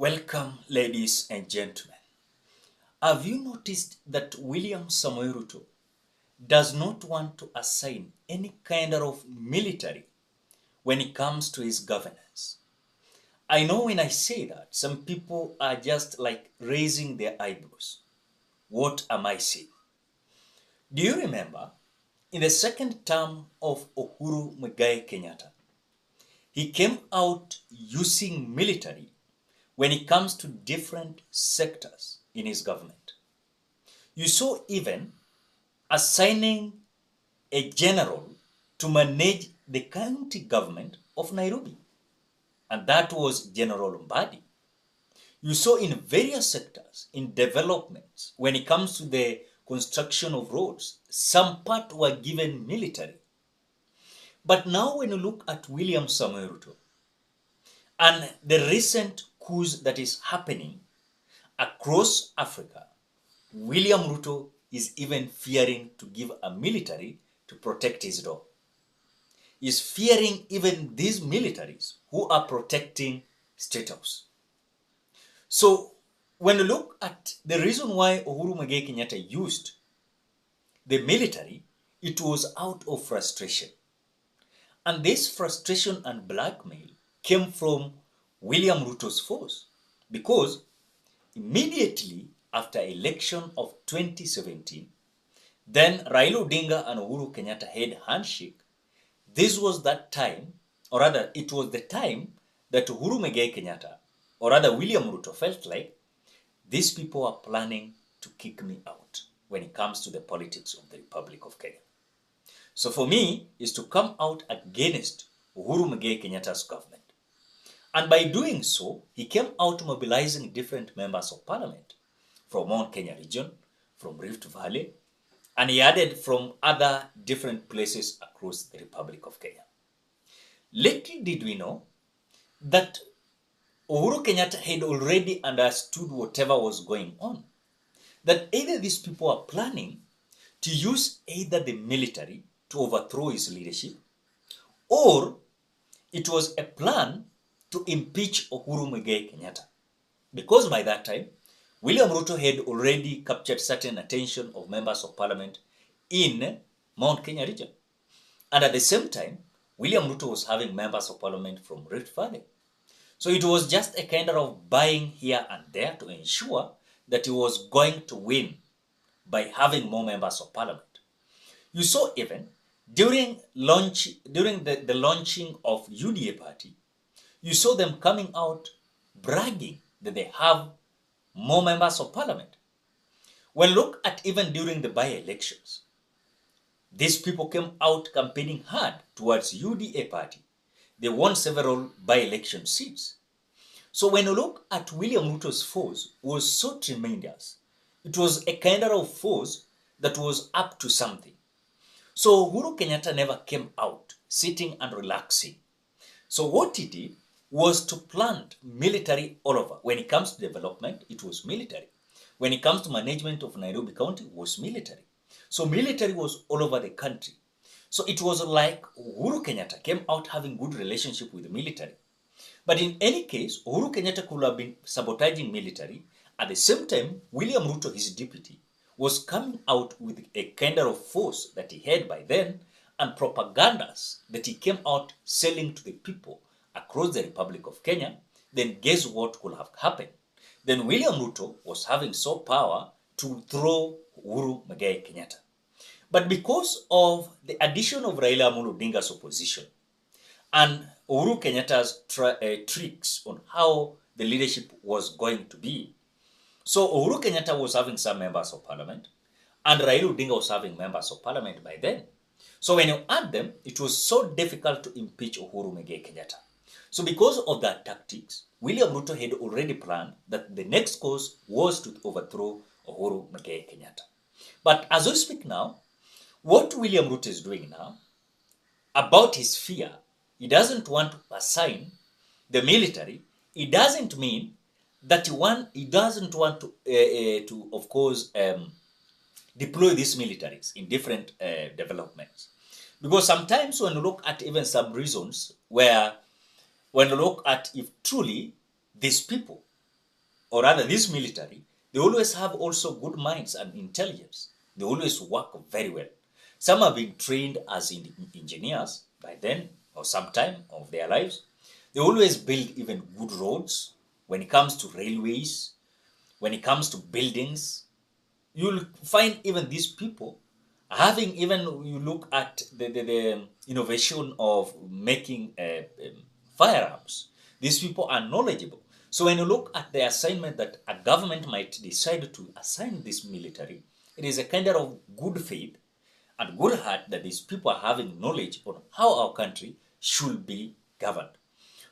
Welcome, ladies and gentlemen. Have you noticed that William Samoei Ruto does not want to assign any kind of military when it comes to his governance? I know when I say that, some people are just like raising their eyebrows. What am I saying? Do you remember in the second term of Uhuru Kenyatta, he came out using military when it comes to different sectors in his government. You saw even assigning a general to manage the county government of Nairobi, and that was General Mbadi. You saw in various sectors, in developments, when it comes to the construction of roads, some part were given military. But now when you look at William Samoei Ruto and the recent coups that is happening across Africa, William Ruto is even fearing to give a military to protect his door. He's fearing even these militaries who are protecting State House. So when you look at the reason why Uhuru Kenyatta used the military, it was out of frustration. And this frustration and blackmail came from William Ruto's force, because immediately after election of 2017, then Raila Odinga and Uhuru Kenyatta had handshake. This was that time, or rather it was the time that Uhuru Kenyatta, or rather William Ruto, felt like these people are planning to kick me out when it comes to the politics of the Republic of Kenya. So for me, is to come out against Uhuru Kenyatta's government. And by doing so, he came out mobilizing different members of parliament from Mount Kenya region, from Rift Valley, and he added from other different places across the Republic of Kenya. Little did we know that Uhuru Kenyatta had already understood whatever was going on, that either these people are planning to use either the military to overthrow his leadership, or it was a plan to impeach Uhuru Kenyatta. Because by that time, William Ruto had already captured certain attention of members of parliament in Mount Kenya region. And at the same time, William Ruto was having members of parliament from Rift Valley. So it was just a kind of buying here and there to ensure that he was going to win by having more members of parliament. You saw even during the launching of UDA party, you saw them coming out bragging that they have more members of parliament. Well, look at even during the by-elections, these people came out campaigning hard towards UDA party. They won several by-election seats. So when you look at William Ruto's force, was so tremendous. It was a kind of force that was up to something. So Uhuru Kenyatta never came out sitting and relaxing. So what he did was to plant military all over. When it comes to development, it was military. When it comes to management of Nairobi County, it was military. So military was all over the country. So it was like Uhuru Kenyatta came out having good relationship with the military. But in any case, Uhuru Kenyatta could have been sabotaging military. At the same time, William Ruto, his deputy, was coming out with a kind of force that he had by then, and propagandas that he came out selling to the people across the Republic of Kenya. Then guess what could have happened? Then William Ruto was having so power to throw Uhuru Kenyatta. But because of the addition of Raila Odinga's opposition and Uhuru Kenyatta's tricks on how the leadership was going to be, so Uhuru Kenyatta was having some members of parliament, and Raila Odinga was having members of parliament by then. So when you add them, it was so difficult to impeach Uhuru Kenyatta. So because of that tactics, William Ruto had already planned that the next course was to overthrow Uhuru Kenyatta. But as we speak now, what William Ruto is doing now, about his fear, he doesn't want to assign the military. It doesn't mean that he doesn't want to of course, deploy these militaries in different developments. Because sometimes when you look at even some reasons where, when you look at if truly these people or rather this military, they always have also good minds and intelligence. They always work very well. Some have been trained as engineers by then or sometime of their lives. They always build even good roads. When it comes to railways, when it comes to buildings, you'll find even these people having, even you look at the innovation of making firearms, these people are knowledgeable. So when you look at the assignment that a government might decide to assign this military, it is a kind of good faith and good heart that these people are having knowledge on how our country should be governed.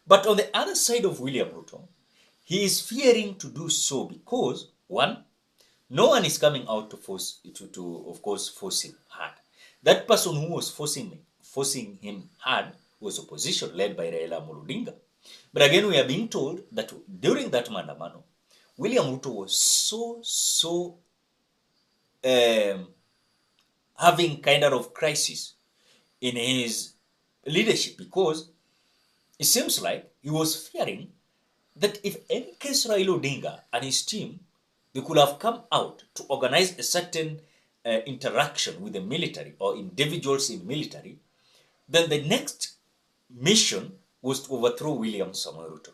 But on the other side of William Ruto, he is fearing to do so because, one, no one is coming out to force to of course force him hard. That person who was forcing him hard was opposition led by Raila Amolo Odinga. But again, we are being told that during that maandamano, William Ruto was so having kind of crisis in his leadership, because it seems like he was fearing that if any case Raila Odinga and his team, they could have come out to organize a certain interaction with the military or individuals in military, then the next mission was to overthrow William Samoei Ruto,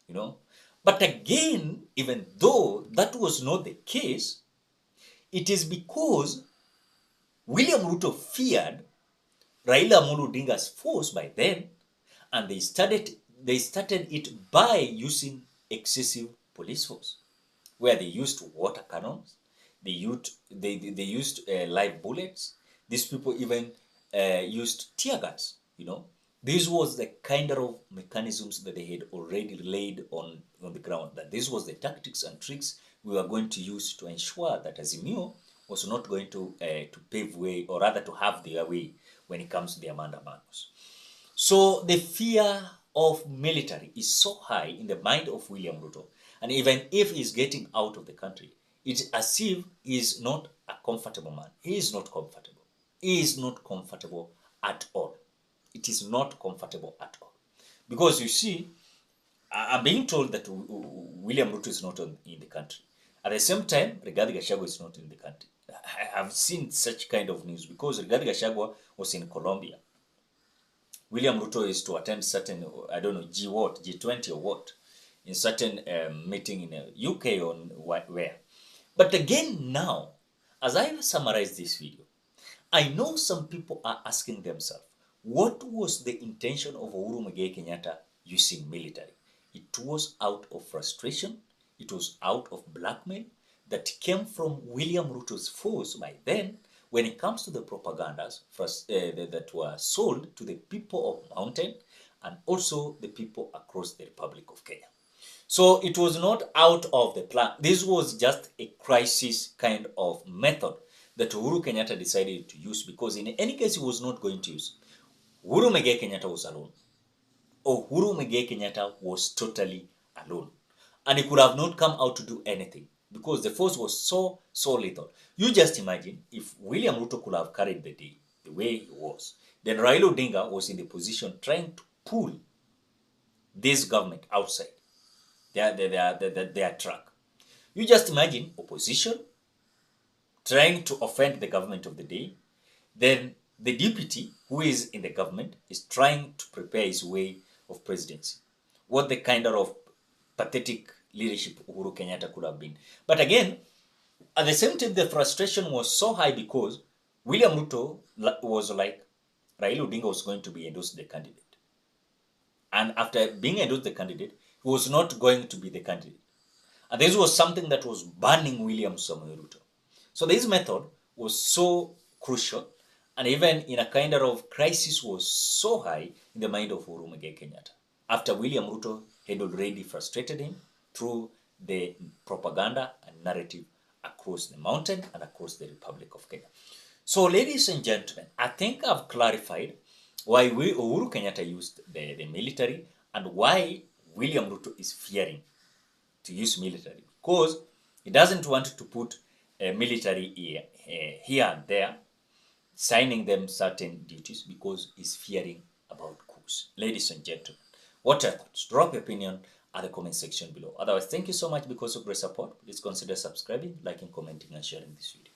you know. But again, even though that was not the case, it is because William Ruto feared Raila Amolo Odinga's force by then, and they started it by using excessive police force, where they used water cannons, they used live bullets. These people even used tear gas. This was the kind of mechanisms that they had already laid on the ground. That this was the tactics and tricks we were going to use to ensure that Azimio was not going to pave way, or rather to have their way when it comes to the Amanda Manos. So the fear of military is so high in the mind of William Ruto, and even if he's getting out of the country, it's as if he's not a comfortable man. He is not comfortable. He is not comfortable at all. It is not comfortable at all. Because you see, I'm being told that William Ruto is not in the country. At the same time, Rigathi Gachagua is not in the country. I have seen such kind of news because Rigathi Gachagua was in Colombia. William Ruto is to attend certain, I don't know, G20 or what, in certain meeting in UK or where. But again now, as I summarize this video, I know some people are asking themselves, what was the intention of Uhuru Muigai Kenyatta using military? It was out of frustration, it was out of blackmail that came from William Ruto's force by then, when it comes to the propagandas that were sold to the people of Mountain and also the people across the Republic of Kenya. So it was not out of the plan. This was just a crisis kind of method that Uhuru Kenyatta decided to use, because in any case he was not going to use. Uhuru Muigai Kenyatta was alone. Uhuru Muigai Kenyatta was totally alone. And he could have not come out to do anything because the force was so lethal. You just imagine if William Ruto could have carried the day the way he was, then Raila Odinga was in the position trying to pull this government outside their track. You just imagine opposition trying to offend the government of the day, then the deputy who is in the government is trying to prepare his way of presidency. What the kind of pathetic leadership Uhuru Kenyatta could have been. But again, at the same time, the frustration was so high because William Ruto was like, Raila Odinga was going to be endorsed the candidate. And after being endorsed the candidate, he was not going to be the candidate. And this was something that was burning William Samoei Ruto. So this method was so crucial, and even in a kind of crisis was so high in the mind of Uhuru Muigai Kenyatta, after William Ruto had already frustrated him through the propaganda and narrative across the mountain and across the Republic of Kenya. So ladies and gentlemen, I think I've clarified why Uhuru Kenyatta used the military and why William Ruto is fearing to use military, because he doesn't want to put military here and there, signing them certain duties, because he's fearing about coups. Ladies and gentlemen, what are your thoughts? Drop your opinion at the comment section below. Otherwise, thank you so much because of your support. Please consider subscribing, liking, commenting, and sharing this video.